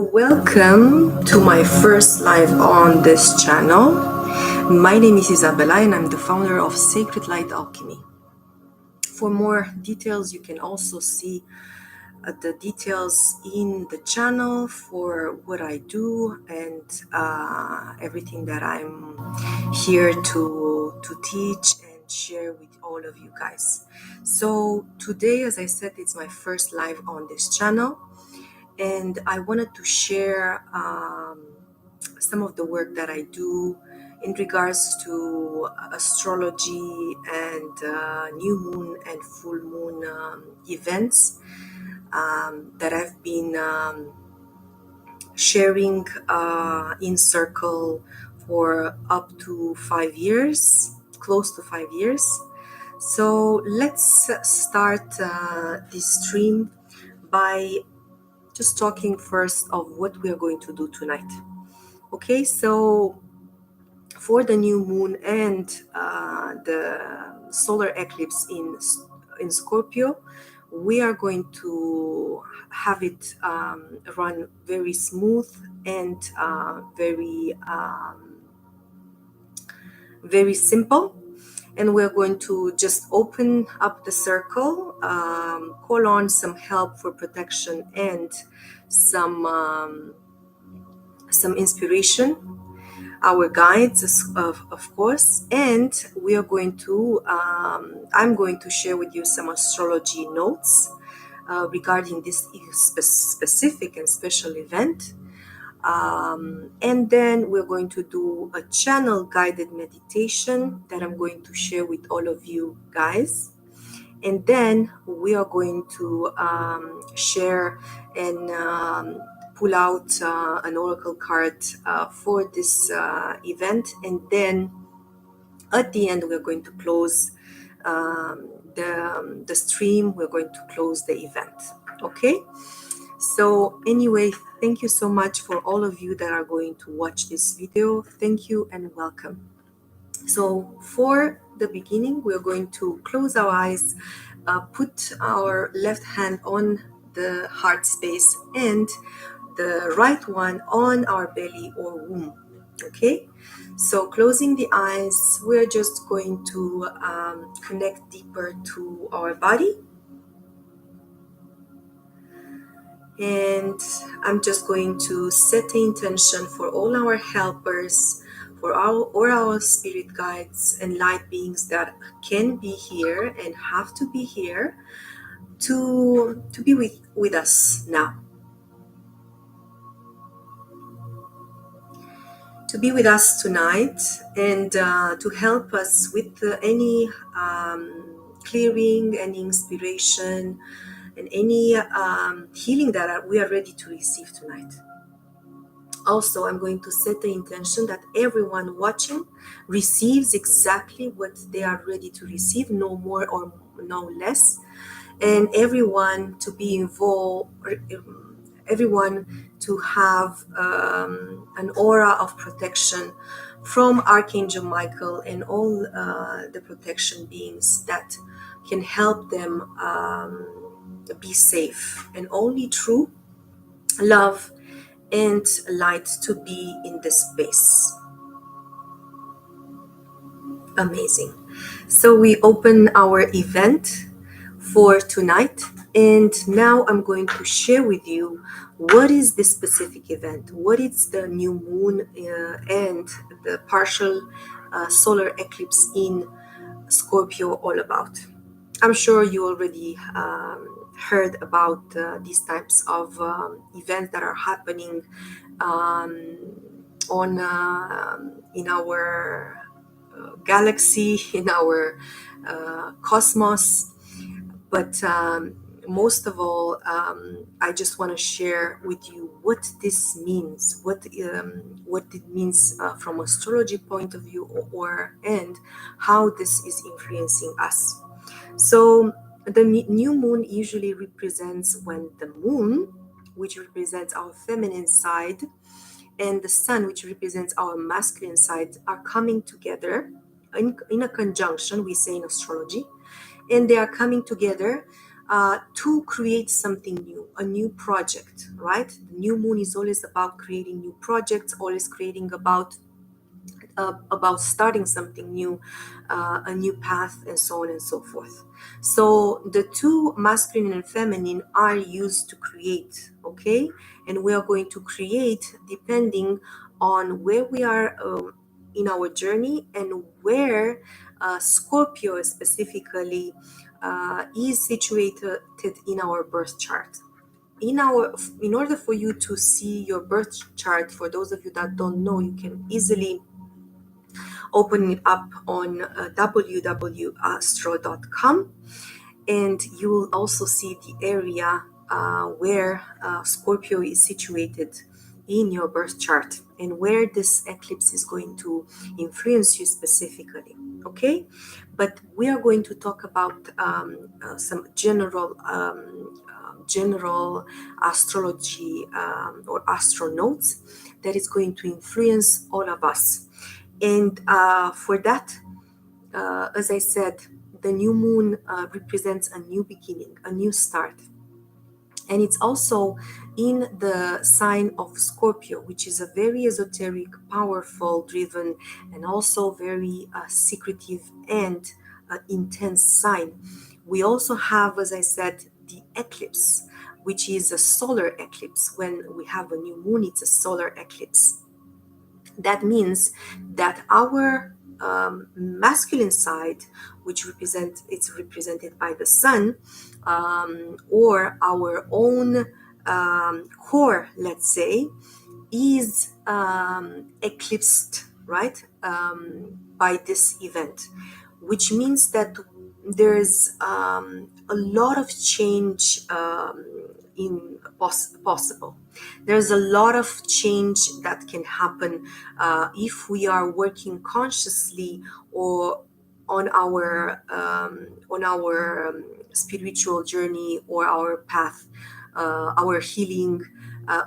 Welcome to my first live on this channel. My name is Isabella and I'm the founder of Sacred Light Alchemy. For more details, you can also see the details in the channel for what I do and everything that I'm here to teach and share with all of you guys. So today, as I said, it's my first live on this channel. And I wanted to share some of the work that I do in regards to astrology and new moon and full moon events that I've been sharing in circle for up to 5 years, close to 5 years. So let's start this stream by just talking first of what we are going to do tonight. Okay, so for the new moon and the solar eclipse in Scorpio, we are going to have it run very smooth and very simple. And we're going to just open up the circle, call on some help for protection and some inspiration, our guides, of course. And we are going to, I'm going to share with you some astrology notes regarding this specific and special event. And then we're going to do a channel guided meditation that I'm going to share with all of you guys. And then we are going to share and pull out an oracle card for this event. And then at the end, we're going to close the stream. We're going to close the event. Okay? So anyway, thank you so much for all of you that are going to watch this video. Thank you and welcome. So for the beginning, we're going to close our eyes, put our left hand on the heart space and the right one on our belly or womb. Okay, so closing the eyes, we're just going to connect deeper to our body. And I'm just going to set the intention for all our helpers, for our spirit guides and light beings that can be here and have to be here to be with us now. To be with us tonight and to help us with any clearing, any inspiration, and any healing that we are ready to receive tonight. Also, I'm going to set the intention that everyone watching receives exactly what they are ready to receive, no more or no less, and everyone to be involved, everyone to have an aura of protection from Archangel Michael and all the protection beings that can help them be safe, and only true love and light to be in this space. Amazing. So we open our event for tonight, and now I'm going to share with you what is this specific event, what is the new moon and the partial solar eclipse in Scorpio all about. I'm sure you already heard about these types of events that are happening in our galaxy, in our cosmos. But most of all, I just want to share with you what this means, what it means from astrology point of view, and how this is influencing us. So the new moon usually represents when the moon, which represents our feminine side, and the sun, which represents our masculine side, are coming together in a conjunction, we say in astrology, and they are coming together to create something new, a new project, right? The new moon is always about creating new projects, always creating about starting something new, a new path, and so on and so forth. So the two, masculine and feminine, are used to create, okay? And we are going to create depending on where we are in our journey, and where Scorpio specifically is situated in our birth chart. In order for you to see your birth chart, for those of you that don't know, you can easily open it up on www.astro.com, and you will also see the area where Scorpio is situated in your birth chart, and where this eclipse is going to influence you specifically. Okay, but we are going to talk about some general astrology or astro notes that is going to influence all of us. And for that, as I said, the new moon represents a new beginning, a new start. And it's also in the sign of Scorpio, which is a very esoteric, powerful, driven, and also very secretive and intense sign. We also have, as I said, the eclipse, which is a solar eclipse. When we have a new moon, it's a solar eclipse. That means that our masculine side, which it's represented by the sun, or our own core, let's say, is eclipsed, right, by this event, which means that there's a lot of change possible. There's a lot of change that can happen if we are working consciously, or on our spiritual journey, or our path, our healing,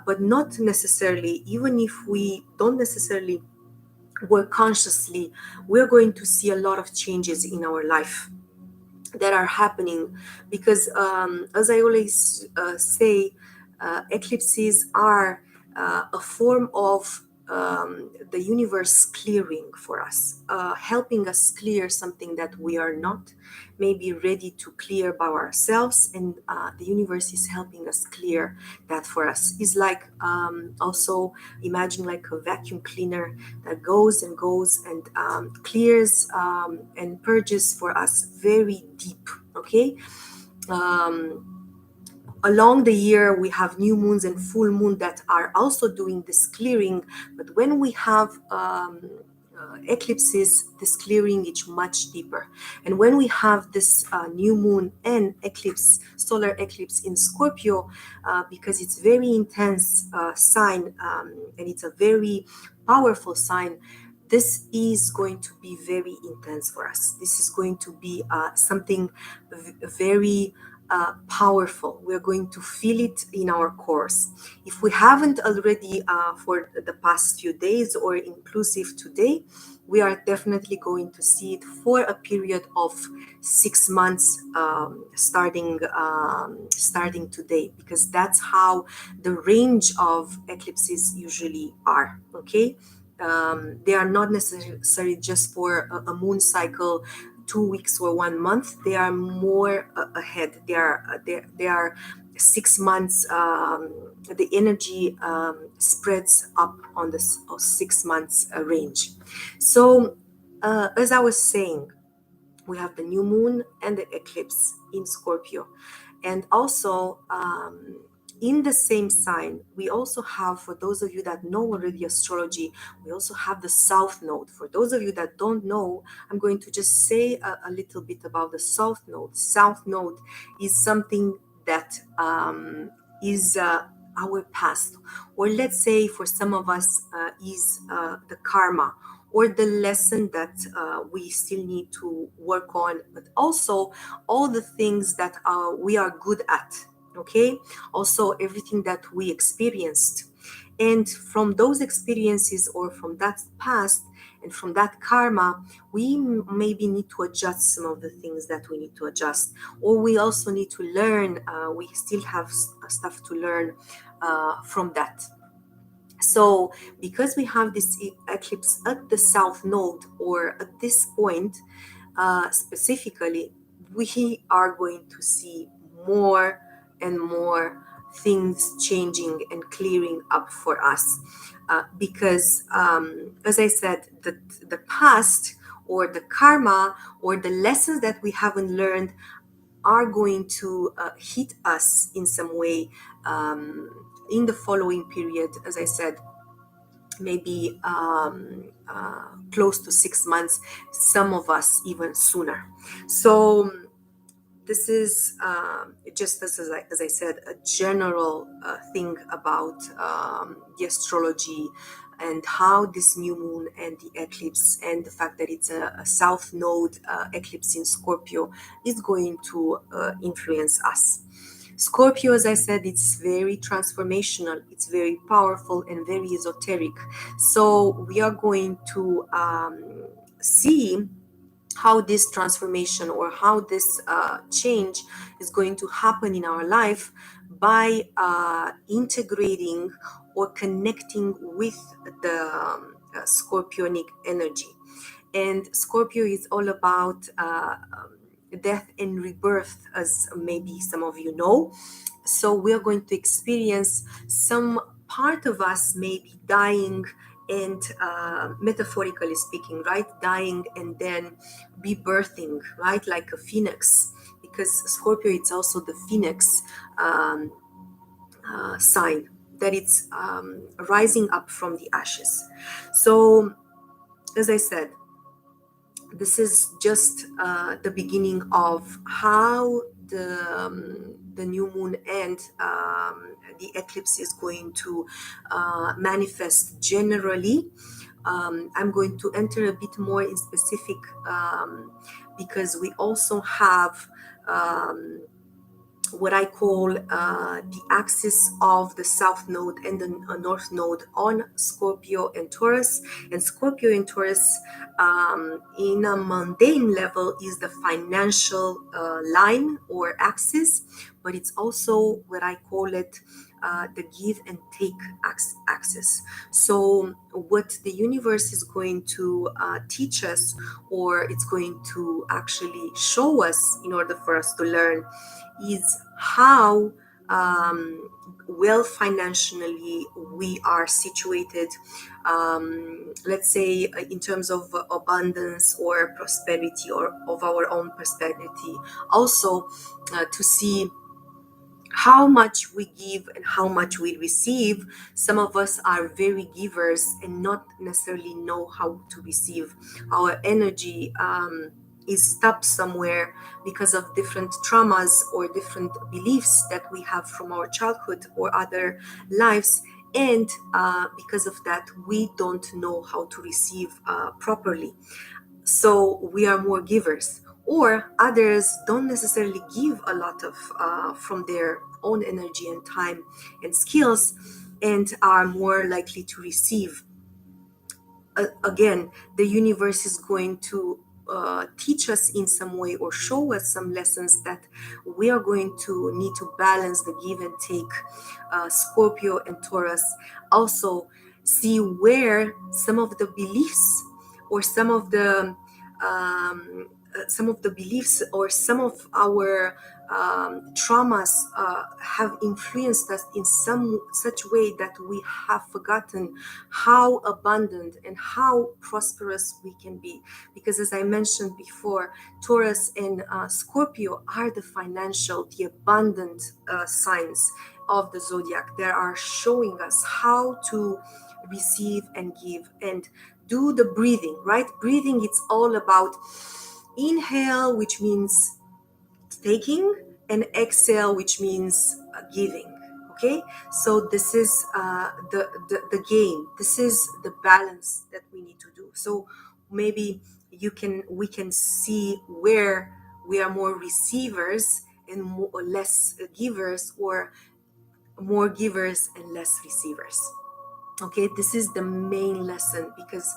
but not necessarily, even if we don't necessarily work consciously, we're going to see a lot of changes in our life that are happening. Because as I always say, eclipses are a form of the universe clearing for us, helping us clear something that we are not maybe ready to clear by ourselves, and the universe is helping us clear that for us. It's like, also imagine like a vacuum cleaner that goes and goes and clears and purges for us very deep. Okay, along the year we have new moons and full moon that are also doing this clearing, but when we have eclipses, this clearing is much deeper. And when we have this new moon and eclipse, solar eclipse in Scorpio, because it's very intense sign, and it's a very powerful sign, this is going to be very intense for us. This is going to be something very powerful. We're going to feel it in our cores. If we haven't already for the past few days, or inclusive today, we are definitely going to see it for a period of 6 months, starting today, because that's how the range of eclipses usually are. Okay, they are not necessarily just for a moon cycle, 2 weeks or 1 month. They are more ahead. They are 6 months. The energy spreads up on the 6 months range. So as I was saying, we have the new moon and the eclipse in Scorpio, and also in the same sign, we also have, for those of you that know already astrology, we also have the South Node. For those of you that don't know, I'm going to just say a little bit about the South Node. South Node is something that is our past, or let's say for some of us is the karma, or the lesson that we still need to work on, but also all the things that we are good at. Okay, also everything that we experienced, and from those experiences or from that past, and from that karma we maybe need to adjust some of the things that we need to adjust, or we also need to learn. We still have stuff to learn from that. So because we have this eclipse at the south node, or at this point specifically, we are going to see more and more things changing and clearing up for us. Because, as I said, the past or the karma or the lessons that we haven't learned are going to hit us in some way in the following period. As I said, maybe close to 6 months, some of us even sooner. So this is just as I said, a general thing about the astrology and how this new moon and the eclipse and the fact that it's a south node eclipse in Scorpio is going to influence us. Scorpio, as I said, it's very transformational, it's very powerful and very esoteric. So we are going to see how this transformation or how this change is going to happen in our life by integrating or connecting with the Scorpionic energy. And Scorpio is all about death and rebirth, as maybe some of you know. So we are going to experience some part of us maybe dying, and metaphorically speaking, right, dying and then rebirthing, right, like a phoenix, because Scorpio, it's also the phoenix sign, that it's rising up from the ashes. So as I said, this is just the beginning of how the new moon and the eclipse is going to manifest generally. I'm going to enter a bit more in specific because we also have what I call the axis of the south node and the north node on Scorpio and Taurus. And Scorpio and Taurus, in a mundane level, is the financial line or axis, but it's also what I call it the give and take axis. So what the universe is going to teach us, or it's going to actually show us in order for us to learn, is how well financially we are situated, let's say in terms of abundance or prosperity, or of our own prosperity. Also to see how much we give and how much we receive. Some of us are very givers and not necessarily know how to receive. Our energy is stuck somewhere because of different traumas or different beliefs that we have from our childhood or other lives. And because of that, we don't know how to receive properly. So we are more givers, or others don't necessarily give a lot of from their own energy and time and skills, and are more likely to receive. Again, the universe is going to teach us in some way or show us some lessons that we are going to need to balance the give and take. Scorpio and Taurus also see where some of the beliefs or some of the beliefs or some of our traumas have influenced us in some such way that we have forgotten how abundant and how prosperous we can be. Because as I mentioned before, Taurus and Scorpio are the financial, the abundant signs of the zodiac. They are showing us how to receive and give and do the breathing, right? Breathing, it's all about inhale, which means taking, and exhale, which means giving. Okay, so this is the game. This is the balance that we need to do. So maybe we can see where we are more receivers and more or less givers, or more givers and less receivers. Okay, this is the main lesson, because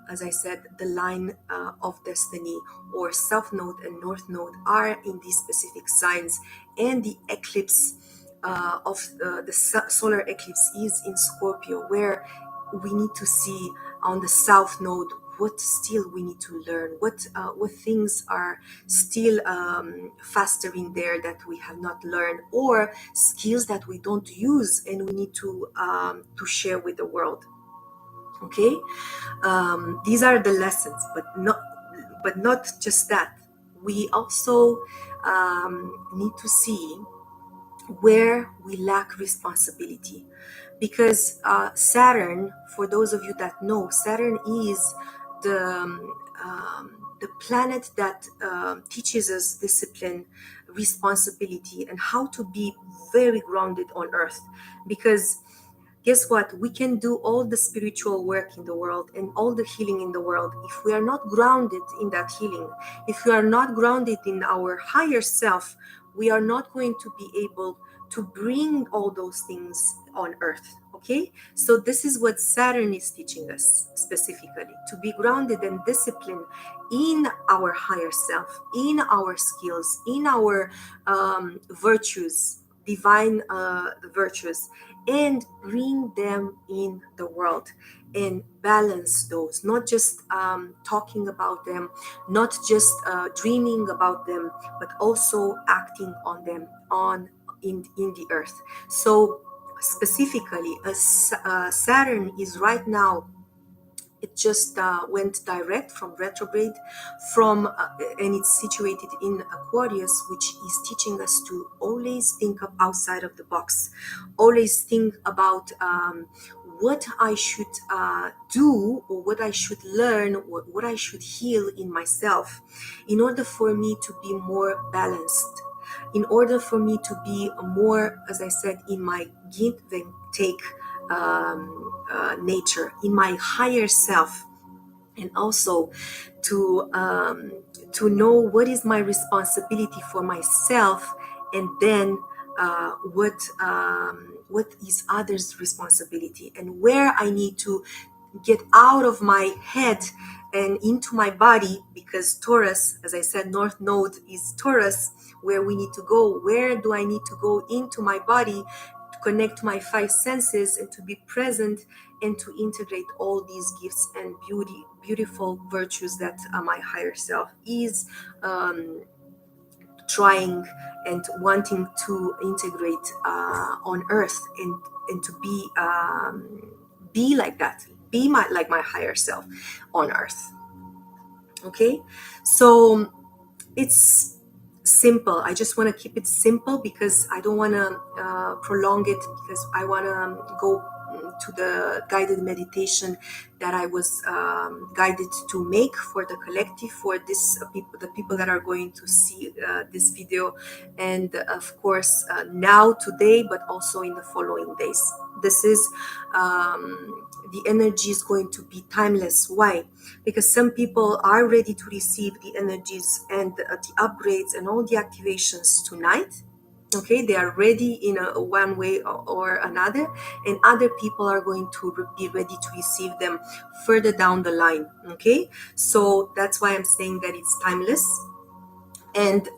as I said, the line of destiny, or south node and north node, are in these specific signs, and the eclipse of the solar eclipse is in Scorpio, where we need to see on the south node what still we need to learn, what things are still fastering there that we have not learned, or skills that we don't use and we need to share with the world. Okay, these are the lessons, but not just that. We also need to see where we lack responsibility, because Saturn, for those of you that know, Saturn is the planet that teaches us discipline, responsibility, and how to be very grounded on Earth. Because guess what? We can do all the spiritual work in the world and all the healing in the world. If we are not grounded in that healing, if we are not grounded in our higher self, we are not going to be able to bring all those things on earth. Okay, so this is what Saturn is teaching us specifically, to be grounded and disciplined in our higher self, in our skills, in our virtues, divine virtues, and bring them in the world and balance those, not just talking about them, not just dreaming about them, but also acting on them in the earth. So specifically, Saturn is right now, it just went direct from retrograde, from and it's situated in Aquarius, which is teaching us to always think of outside of the box, always think about what I should do, or what I should learn, or what I should heal in myself, in order for me to be more balanced, in order for me to be more, as I said, in my give and take nature, in my higher self, and also to know what is my responsibility for myself, and then what is others' responsibility, and where I need to get out of my head and into my body, because Taurus, as I said, North Node is Taurus, where we need to go. Where do I need to go into my body to connect to my five senses and to be present and to integrate all these gifts and beautiful virtues that my higher self is trying and wanting to integrate on earth, and to be like that, be like my higher self on earth. Okay, so it's simple. I just want to keep it simple, because I don't want to prolong it, because I want to go to the guided meditation that I was guided to make for the collective, for this people, the people that are going to see this video, and of course now today, but also in the following days. This is the energy is going to be timeless. Why? Because some people are ready to receive the energies and the upgrades and all the activations tonight. Okay, they are ready in a one way or another, and other people are going to be ready to receive them further down the line. Okay, so that's why I'm saying that it's timeless. And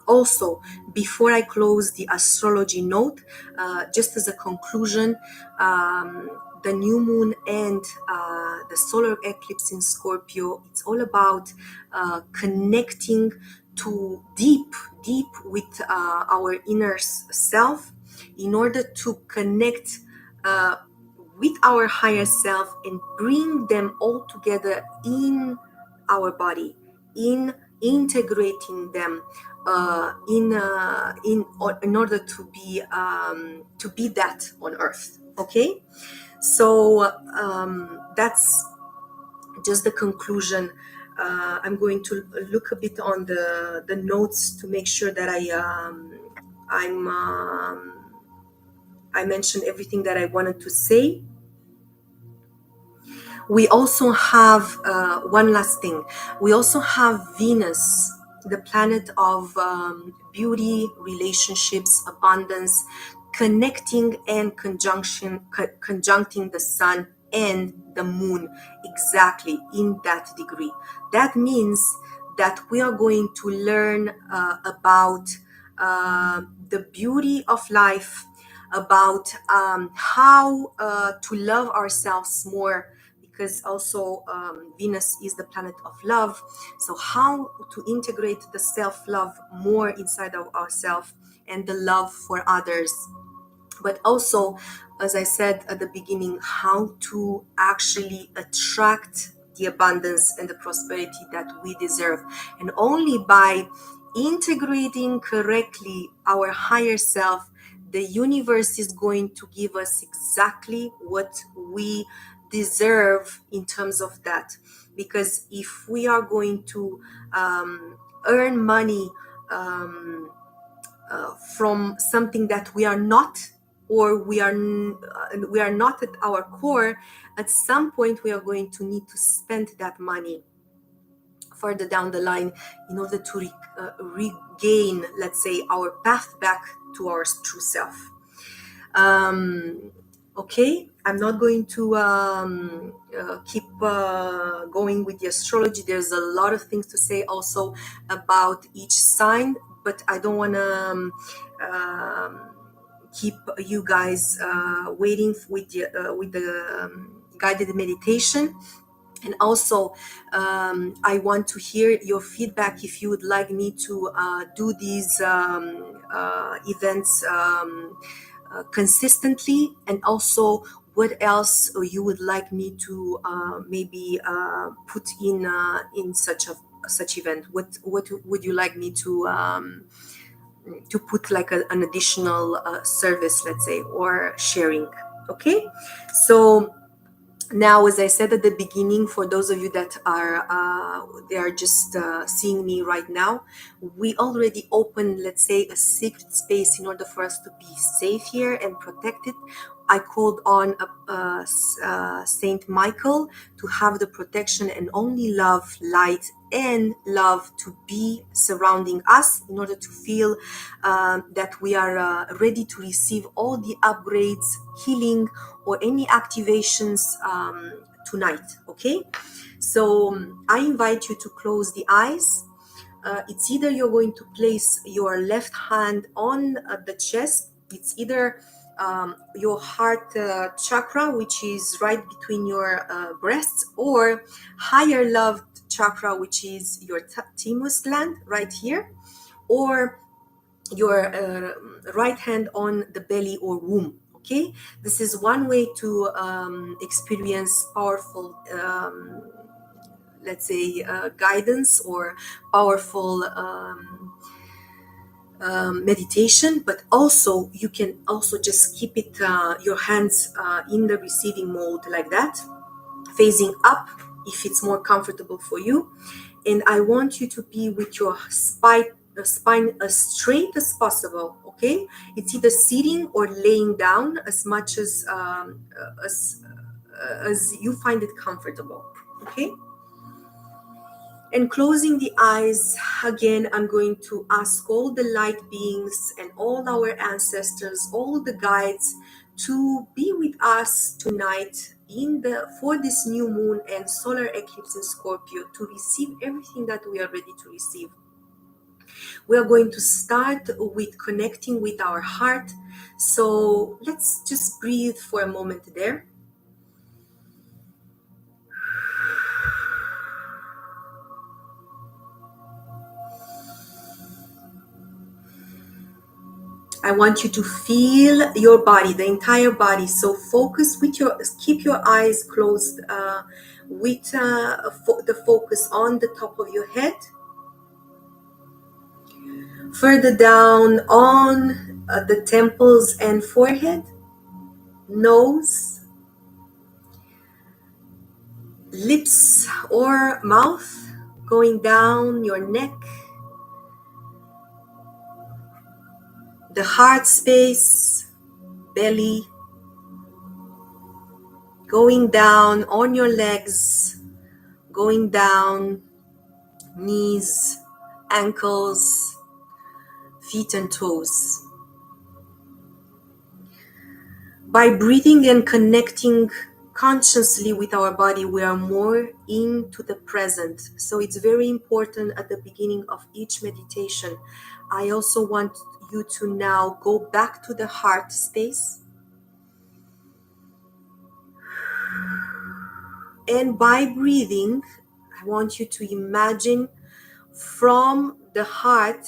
also, before I close the astrology note, just as a conclusion, the new moon and the solar eclipse in Scorpio, it's all about connecting to deep with our inner self, in order to connect with our higher self and bring them all together in our body, in integrating them in order to be that on earth. Okay, so that's just the conclusion. I'm going to look a bit on the notes to make sure that I mentioned everything that I wanted to say. We also have one last thing. We also have Venus, the planet of beauty, relationships, abundance, connecting and conjuncting the sun and the moon exactly in that degree. That means that we are going to learn about the beauty of life, about how to love ourselves more, because also Venus is the planet of love. So how to integrate the self-love more inside of ourselves and the love for others, but also, as I said at the beginning, how to actually attract the abundance and the prosperity that we deserve. And only by integrating correctly our higher self, the universe is going to give us exactly what we deserve in terms of that. Because if we are going to earn money from something that we are not, or we are not at our core, at some point we are going to need to spend that money further down the line in order to regain, let's say, our path back to our true self. Okay, I'm not going to keep going with the astrology. There's a lot of things to say also about each sign, but I don't want to keep you guys waiting with the guided meditation. And also, I want to hear your feedback if you would like me to do these events consistently, and also what else you would like me to maybe put in such event. What would you like me to put like an additional service, let's say, or sharing? Okay, so now, as I said at the beginning, for those of you that are they are just seeing me right now, we already opened, let's say, a secret space in order for us to be safe here and protected. I called on Saint Michael to have the protection and only love, light, and love to be surrounding us in order to feel that we are ready to receive all the upgrades, healing, or any activations tonight. Okay, so I invite you to close the eyes. It's either you're going to place your left hand on the chest. It's either your heart chakra, which is right between your breasts, or higher love chakra, which is your thymus gland right here, or your right hand on the belly or womb. Okay, this is one way to experience powerful let's say guidance or powerful meditation. But also you can also just keep it your hands in the receiving mode like that, facing up if it's more comfortable for you. And I want you to be with your spine as straight as possible. Okay, it's either sitting or laying down as much as you find it comfortable. Okay, and closing the eyes again, I'm going to ask all the light beings and all our ancestors, all the guides, to be with us tonight for this new moon and solar eclipse in Scorpio, to receive everything that we are ready to receive. We are going to start with connecting with our heart. So let's just breathe for a moment there. I want you to feel your body, the entire body. So focus keep your eyes closed with the focus on the top of your head. Further down on the temples and forehead, nose, lips or mouth, going down your neck, the heart space, belly, going down on your legs, going down knees, ankles, feet and toes. By breathing and connecting consciously with our body, we are more into the present. So it's very important at the beginning of each meditation. I also want you to now go back to the heart space. And by breathing, I want you to imagine from the heart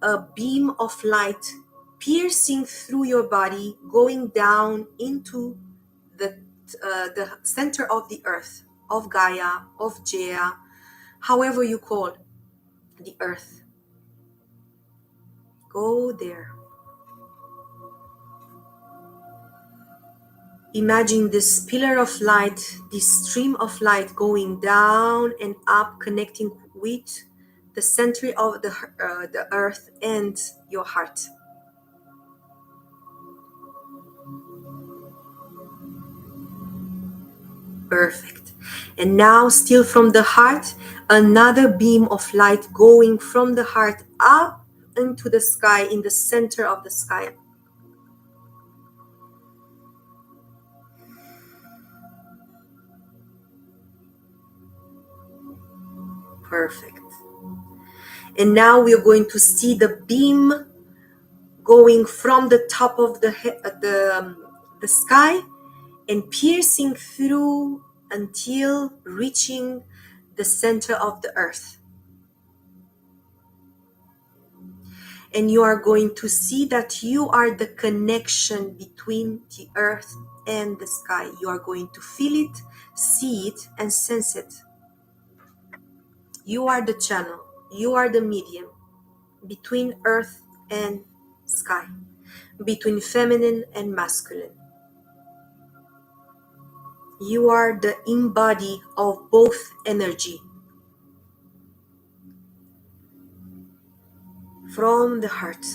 a beam of light piercing through your body, going down into the center of the earth, of Gaia, of Jaya, however you call the earth. Go there. Imagine this pillar of light, this stream of light going down and up, connecting with the center of the earth and your heart. Perfect. And now, still from the heart, another beam of light going from the heart up into the sky, in the center of the sky. Perfect. And now we are going to see the beam going from the top of the sky and piercing through until reaching the center of the earth. And you are going to see that you are the connection between the earth and the sky. You are going to feel it, see it, and sense it. You are the channel. You are the medium between earth and sky, between feminine and masculine. You are the embody of both energy. From the heart.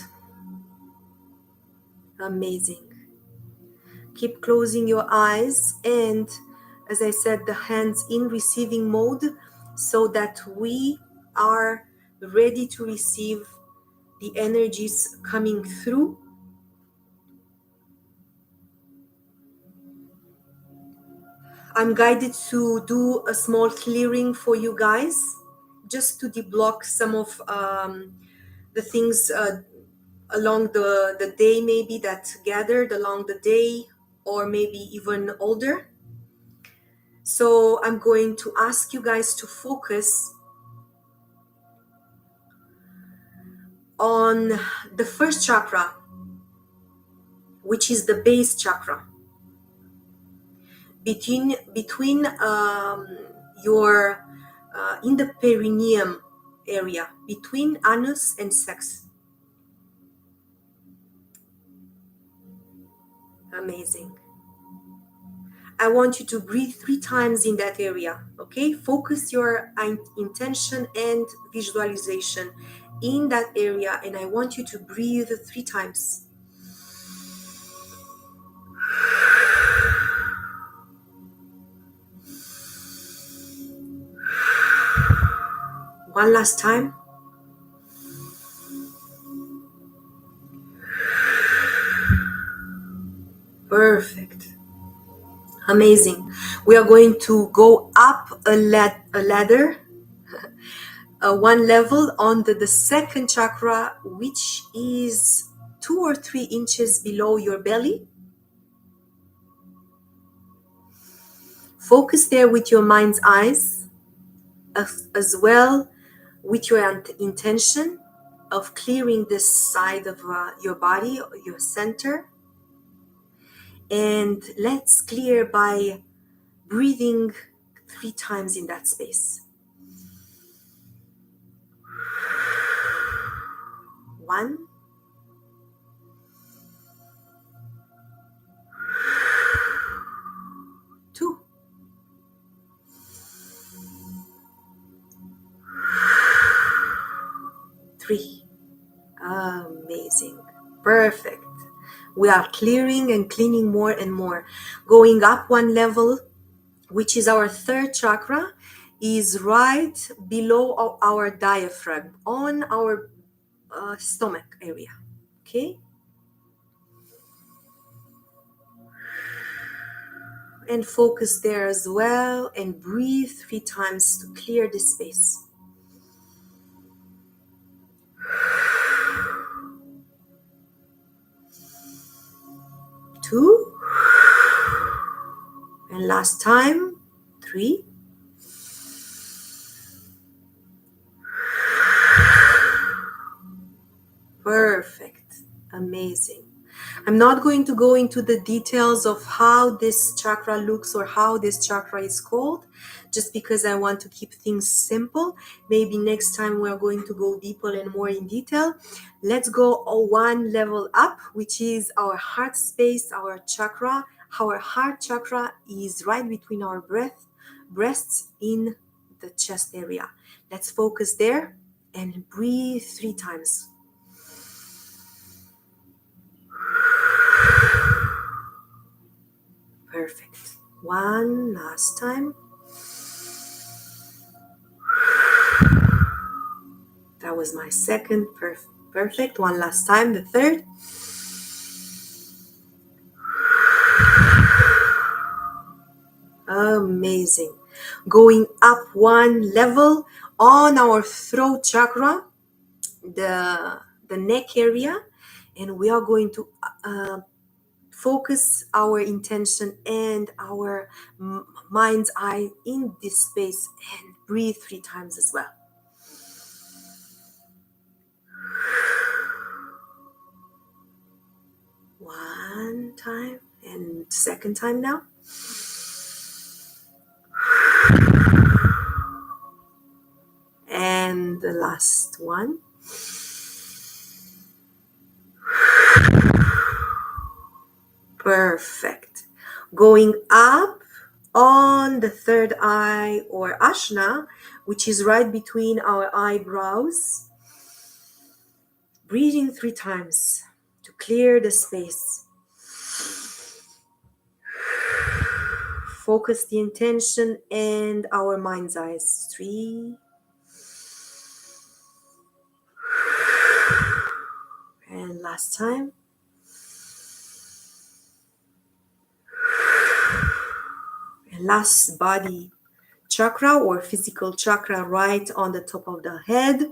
Amazing. Keep closing your eyes, and as I said, the hands in receiving mode, so that we are ready to receive the energies coming through. I'm guided to do a small clearing for you guys, just to deblock some of the things along the day, maybe that gathered along the day, or maybe even older. So I'm going to ask you guys to focus on the first chakra, which is the base chakra, between your in the perineum area, between anus and sex. Amazing. I want you to breathe 3 times in that area, okay? Focus your intention and visualization in that area, and I want you to breathe 3 times. One last time. Perfect. Amazing. We are going to go up a ladder, one level on the second chakra, which is 2 or 3 inches below your belly. Focus there with your mind's eyes, as well with your intention of clearing this side of your body, your center. And let's clear by breathing 3 times in that space. 1, 2, 3. Amazing. Perfect. We are clearing and cleaning more and more. Going up 1 level, which is our third chakra, is right below our diaphragm, on our stomach area. Okay? And focus there as well, and breathe 3 times to clear the space. 2, and last time, 3. Perfect. Amazing. I'm not going to go into the details of how this chakra looks or how this chakra is called, just because I want to keep things simple. Maybe next time we're going to go deeper and more in detail. Let's go one level up, which is our heart space, our chakra. Our heart chakra is right between our breasts in the chest area. Let's focus there and breathe 3 times. Perfect. One last time. That was my second. Perfect. One last time. The third. Amazing. Going up one level on our throat chakra, the neck area, and we are going to focus our intention and our mind's eye in this space and breathe 3 times as well. One time and second time now. And the last one. Perfect. Going up on the third eye or ashna, which is right between our eyebrows. Breathing 3 times to clear the space. Focus the intention and our mind's eyes. 3. And last time. And last, body chakra or physical chakra right on the top of the head.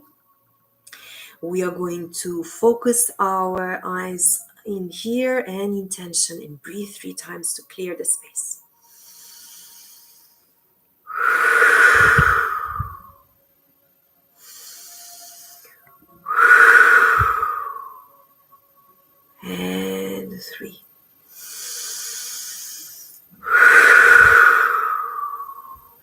We are going to focus our eyes in here and intention and breathe 3 times to clear the space. And 3.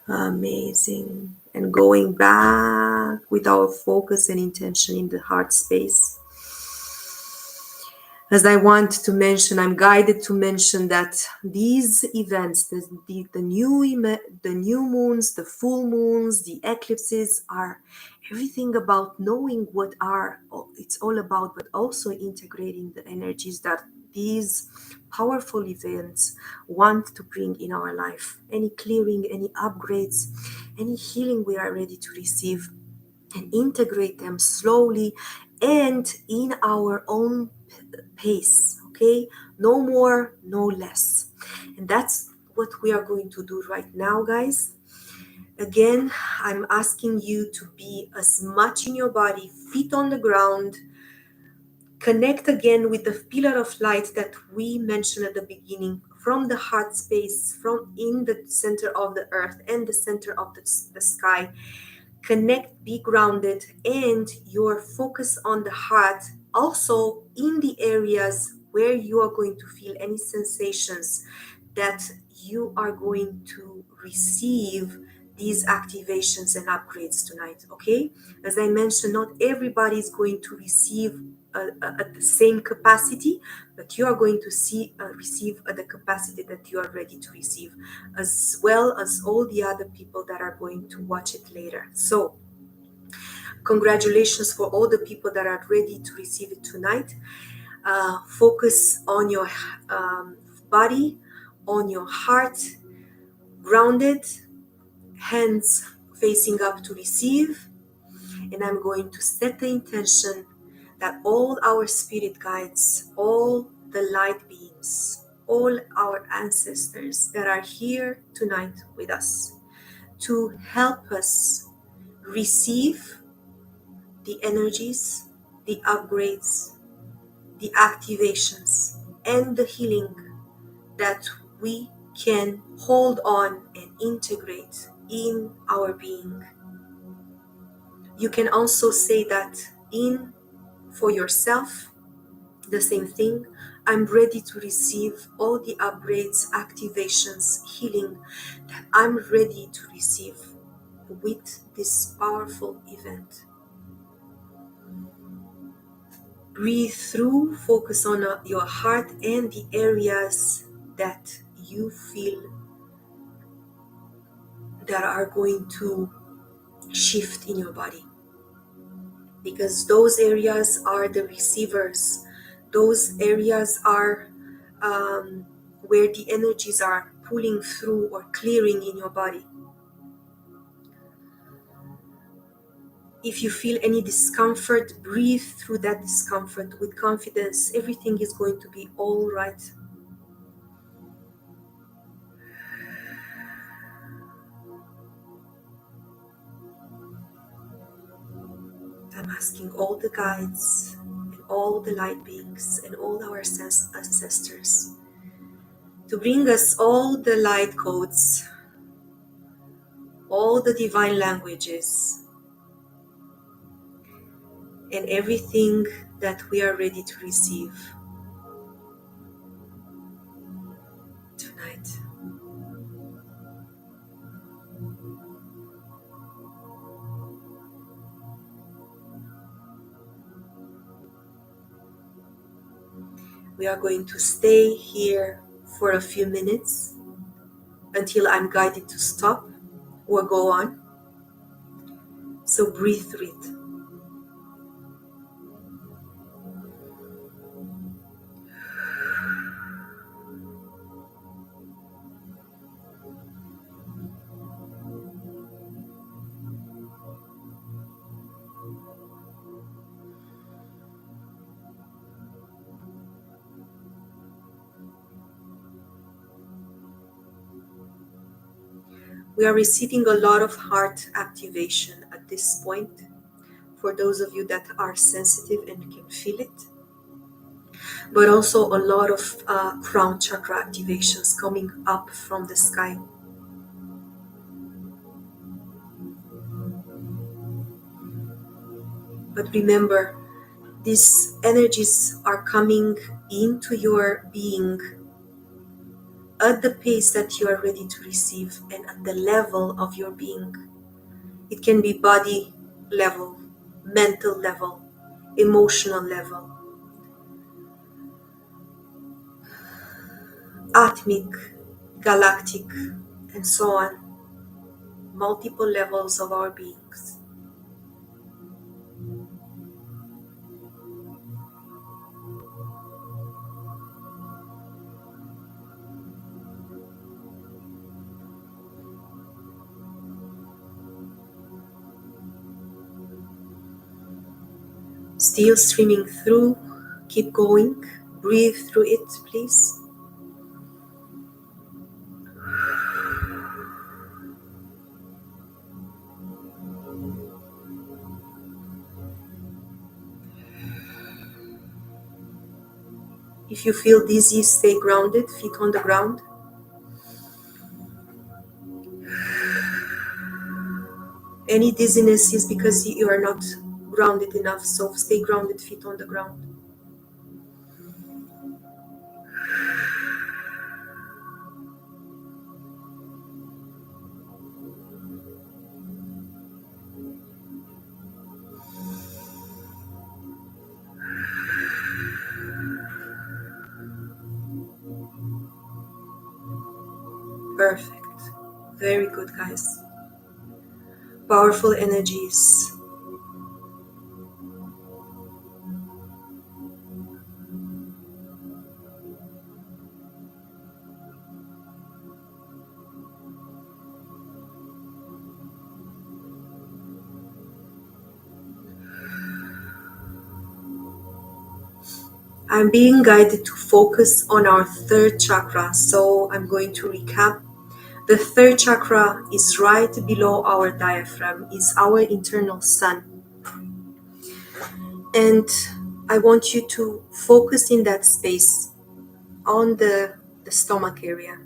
Amazing. And going back with our focus and intention in the heart space. As I want to mention, I'm guided to mention that these events, the new moons, the full moons, the eclipses are everything about knowing what it's all about, but also integrating the energies that these powerful events want to bring in our life. Any clearing, any upgrades, any healing we are ready to receive, and integrate them slowly and in our own pace. Okay, no more, no less. And that's what we are going to do right now, guys. Again, I'm asking you to be as much in your body, feet on the ground. Connect again with the pillar of light that we mentioned at the beginning, from the heart space, from in the center of the earth and the center of the sky. Connect, be grounded, and your focus on the heart, also in the areas where you are going to feel any sensations that you are going to receive these activations and upgrades tonight. Okay, as I mentioned, not everybody is going to receive at the same capacity, but you are going to receive at the capacity that you are ready to receive, as well as all the other people that are going to watch it later. So congratulations for all the people that are ready to receive it tonight. Focus on your body, on your heart, grounded, hands facing up to receive. And I'm going to set the intention that all our spirit guides, all the light beings, all our ancestors that are here tonight with us to help us receive the energies, the upgrades, the activations, and the healing that we can hold on and integrate in our being. You can also say that in for yourself, the same thing. I'm ready to receive all the upgrades, activations, healing that I'm ready to receive with this powerful event. Breathe through, focus on your heart and the areas that you feel that are going to shift in your body, because those areas are the receivers. Those areas are where the energies are pulling through or clearing in your body. If you feel any discomfort, breathe through that discomfort with confidence. Everything is going to be all right. I'm asking all the guides and all the light beings and all our ancestors to bring us all the light codes, all the divine languages, and everything that we are ready to receive tonight. We are going to stay here for a few minutes until I'm guided to stop or go on. So breathe through it. We are receiving a lot of heart activation at this point. For those of you that are sensitive and can feel it, but also a lot of crown chakra activations coming up from the sky. But remember, these energies are coming into your being at the pace that you are ready to receive and at the level of your being. It can be body level, mental level, emotional level, atmic, galactic, and so on. Multiple levels of our beings. Still streaming through, keep going, breathe through it, please. If you feel dizzy, stay grounded, feet on the ground. Any dizziness is because you are not grounded enough, so stay grounded, feet on the ground. Perfect. Very good, guys. Powerful energies. I'm being guided to focus on our third chakra. So I'm going to recap. The third chakra is right below our diaphragm, is our internal sun. And I want you to focus in that space on the stomach area.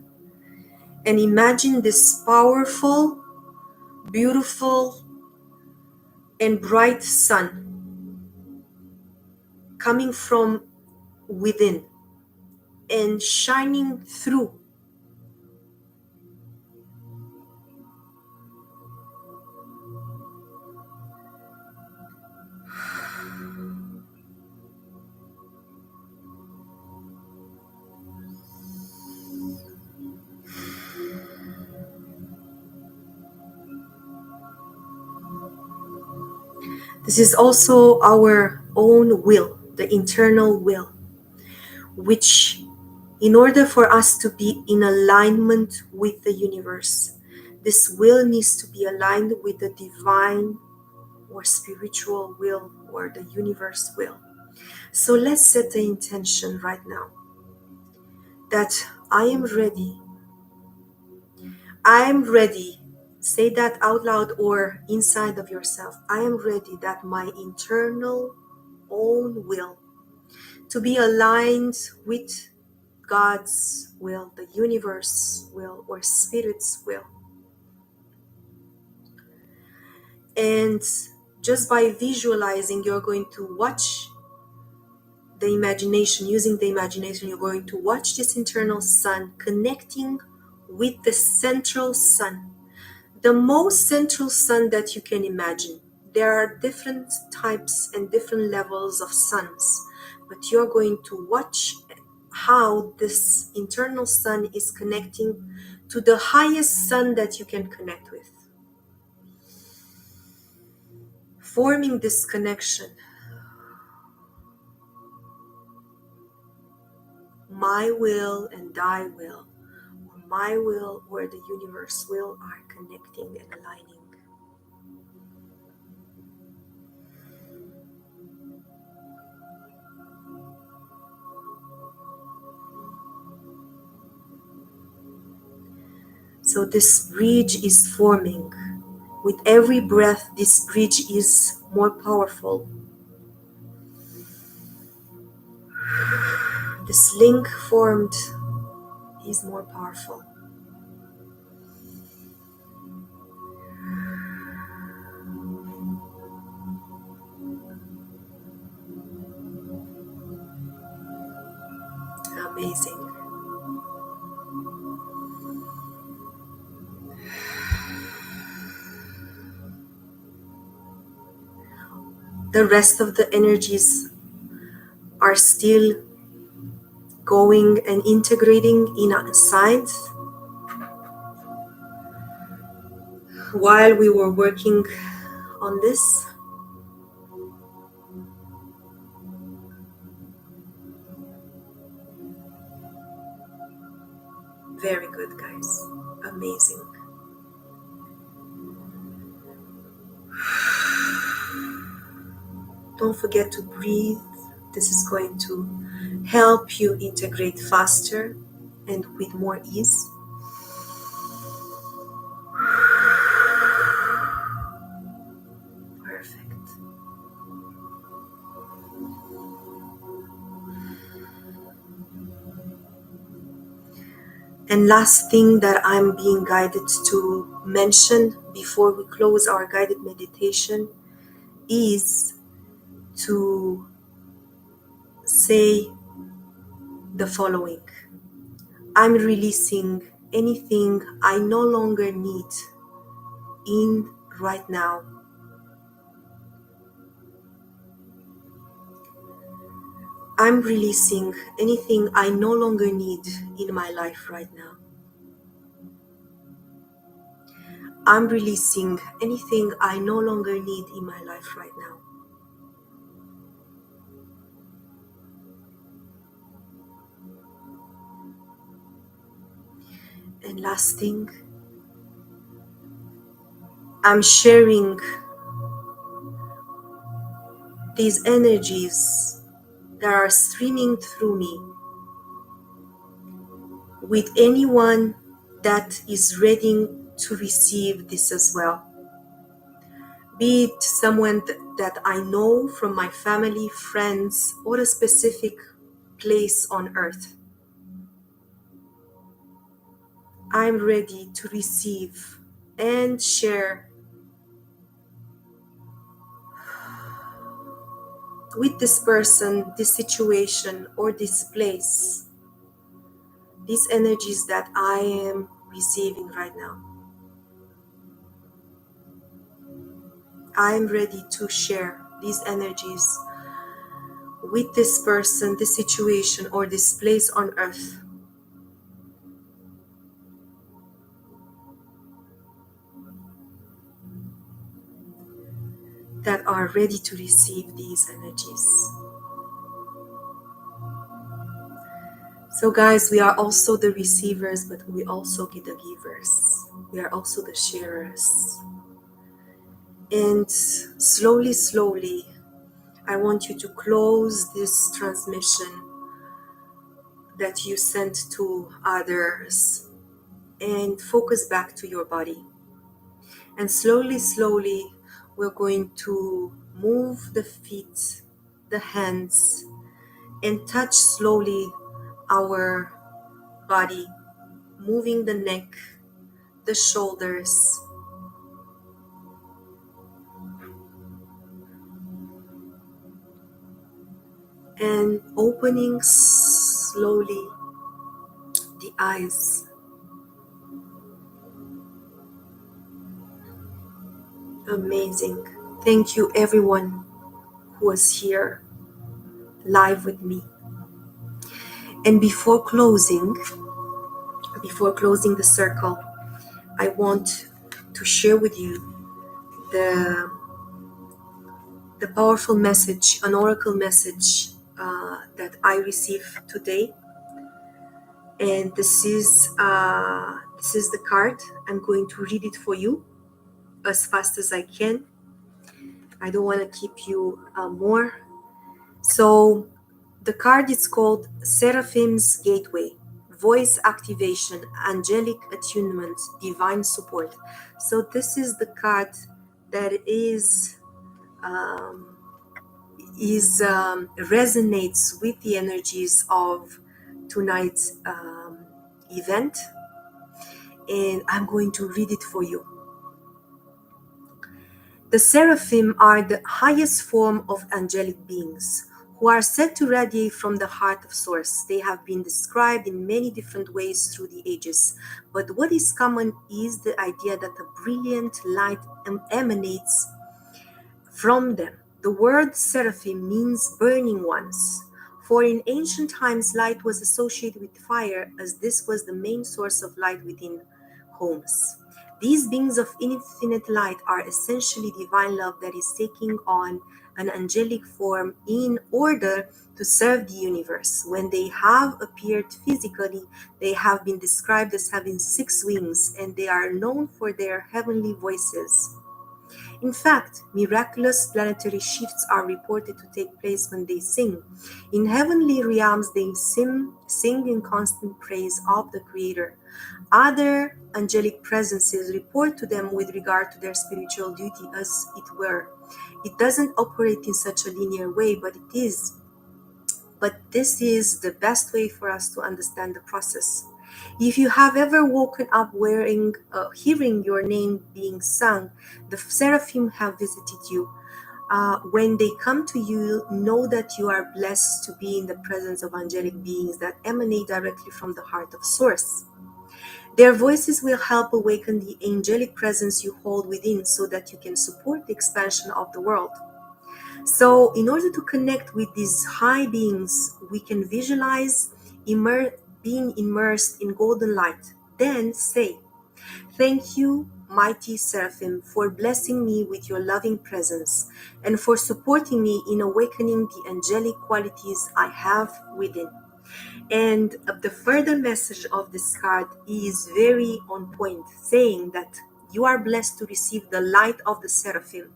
And imagine this powerful, beautiful, and bright sun coming from within and shining through. This is also our own will, the internal will, which in order for us to be in alignment with the universe, this will needs to be aligned with the divine or spiritual will or the universe will. So let's set the intention right now that I am ready. I am ready. Say that out loud or inside of yourself. I am ready that my internal own will to be aligned with God's will, the universe will, or spirit's will. And just by visualizing, you're going to watch the imagination, using the imagination, you're going to watch this internal sun connecting with the central sun, the most central sun that you can imagine. There are different types and different levels of suns, but you're going to watch how this internal sun is connecting to the highest sun that you can connect with. Forming this connection, my will and thy will, or my will or the universe will, are connecting and aligning. So this bridge is forming. With every breath, this bridge is more powerful. This link formed is more powerful. Amazing. The rest of the energies are still going and integrating inside. While we were working on this, very good, guys. Amazing. Don't forget to breathe. This is going to help you integrate faster and with more ease. Perfect. And last thing that I'm being guided to mention before we close our guided meditation is to say the following. I'm releasing anything I no longer need in right now. I'm releasing anything I no longer need in my life right now. I'm releasing anything I no longer need in my life right now. And last thing, I'm sharing these energies that are streaming through me with anyone that is ready to receive this as well. Be it someone that I know from my family, friends, or a specific place on earth. I'm ready to receive and share with this person, this situation, or this place, these energies that I am receiving right now. I'm ready to share these energies with this person, this situation, or this place on earth. That are ready to receive these energies. So guys, we are also the receivers, but we also be the givers. We are also the sharers. And slowly, slowly, I want you to close this transmission that you sent to others and focus back to your body. And slowly, slowly, we're going to move the feet, the hands, and touch slowly our body, moving the neck, the shoulders, and opening slowly the eyes. Amazing. Thank you everyone who was here live with me. And before closing the circle, I want to share with you the powerful message, an oracle message that I received today. And this is the card. I'm going to read it for you as fast as I can. I don't want to keep you more. So the card is called Seraphim's Gateway, Voice Activation, Angelic Attunement, Divine Support. So this is the card that resonates with the energies of tonight's event, and I'm going to read it for you. The seraphim are the highest form of angelic beings who are said to radiate from the heart of Source. They have been described in many different ways through the ages, but what is common is the idea that a brilliant light emanates from them. The word seraphim means burning ones, for in ancient times light was associated with fire, as this was the main source of light within homes. These beings of infinite light are essentially divine love that is taking on an angelic form in order to serve the universe. When they have appeared physically, they have been described as having 6 wings, and they are known for their heavenly voices. In fact, miraculous planetary shifts are reported to take place when they sing. In heavenly realms, they sing in constant praise of the Creator. Other angelic presences report to them with regard to their spiritual duty, as it were. It doesn't operate in such a linear way, but it is. But this is the best way for us to understand the process. If you have ever woken up hearing your name being sung, the seraphim have visited you. When they come to you, know that you are blessed to be in the presence of angelic beings that emanate directly from the heart of Source. Their voices will help awaken the angelic presence you hold within so that you can support the expansion of the world. So in order to connect with these high beings, we can visualize being immersed in golden light. Then say, "Thank you, mighty Seraphim, for blessing me with your loving presence and for supporting me in awakening the angelic qualities I have within." And the further message of this card is very on point, saying that you are blessed to receive the light of the Seraphim.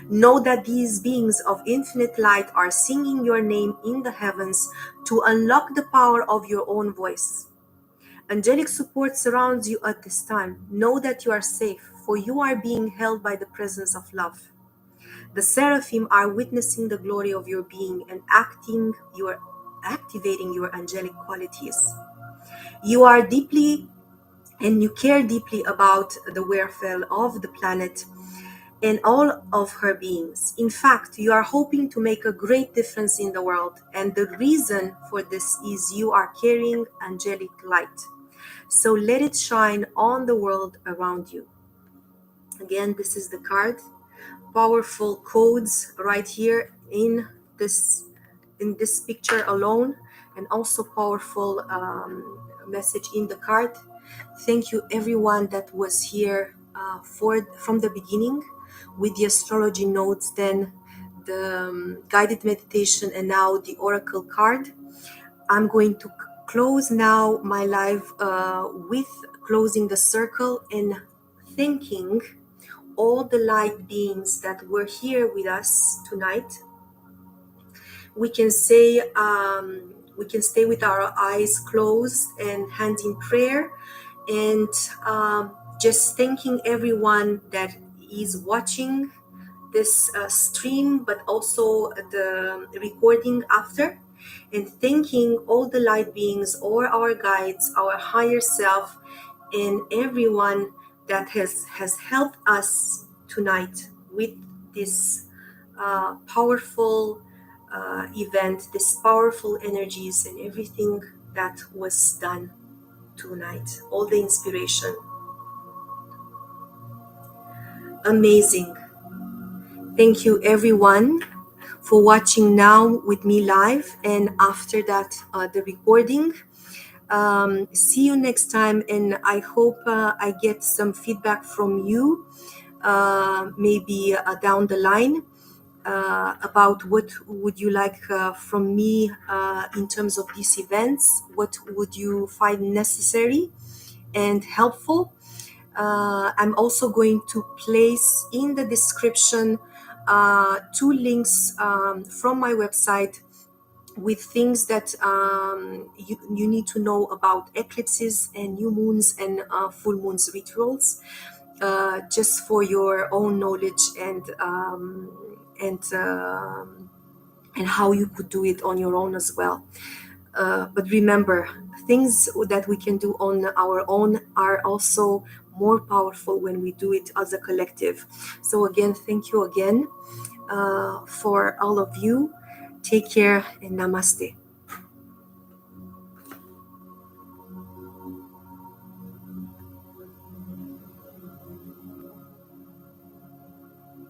Know that these beings of infinite light are singing your name in the heavens to unlock the power of your own voice. Angelic support surrounds you at this time. Know that you are safe, for you are being held by the presence of love. The seraphim are witnessing the glory of your being and activating your angelic qualities. You are deeply and you care deeply about the welfare of the planet and all of her beings. In fact, you are hoping to make a great difference in the world, and the reason for this is you are carrying angelic light. So let it shine on the world around you. Again, this is the card. Powerful codes right here this in this picture alone, and also powerful message in the card. Thank you everyone that was here from the beginning with the astrology notes, then the guided meditation, and now the oracle card. I'm going to close now my live with closing the circle and thanking all the light beings that were here with us tonight. We can say we can stay with our eyes closed and hands in prayer, and just thanking everyone that is watching this stream, but also the recording after, and thanking all the light beings or our guides, our higher self, and everyone that has helped us tonight with this powerful event, this powerful energies, and everything that was done tonight, all the inspiration. Amazing. Thank you everyone for watching now with me live, and after that the recording. See you next time, and I hope I get some feedback from you, maybe down the line, about what would you like from me in terms of these events. What would you find necessary and helpful? I'm also going to place in the description 2 links from my website with things that you need to know about eclipses and new moons and full moons rituals, just for your own knowledge, and how you could do it on your own as well. But remember, things that we can do on our own are also more powerful when we do it as a collective. So again, thank you again for all of you. Take care and namaste.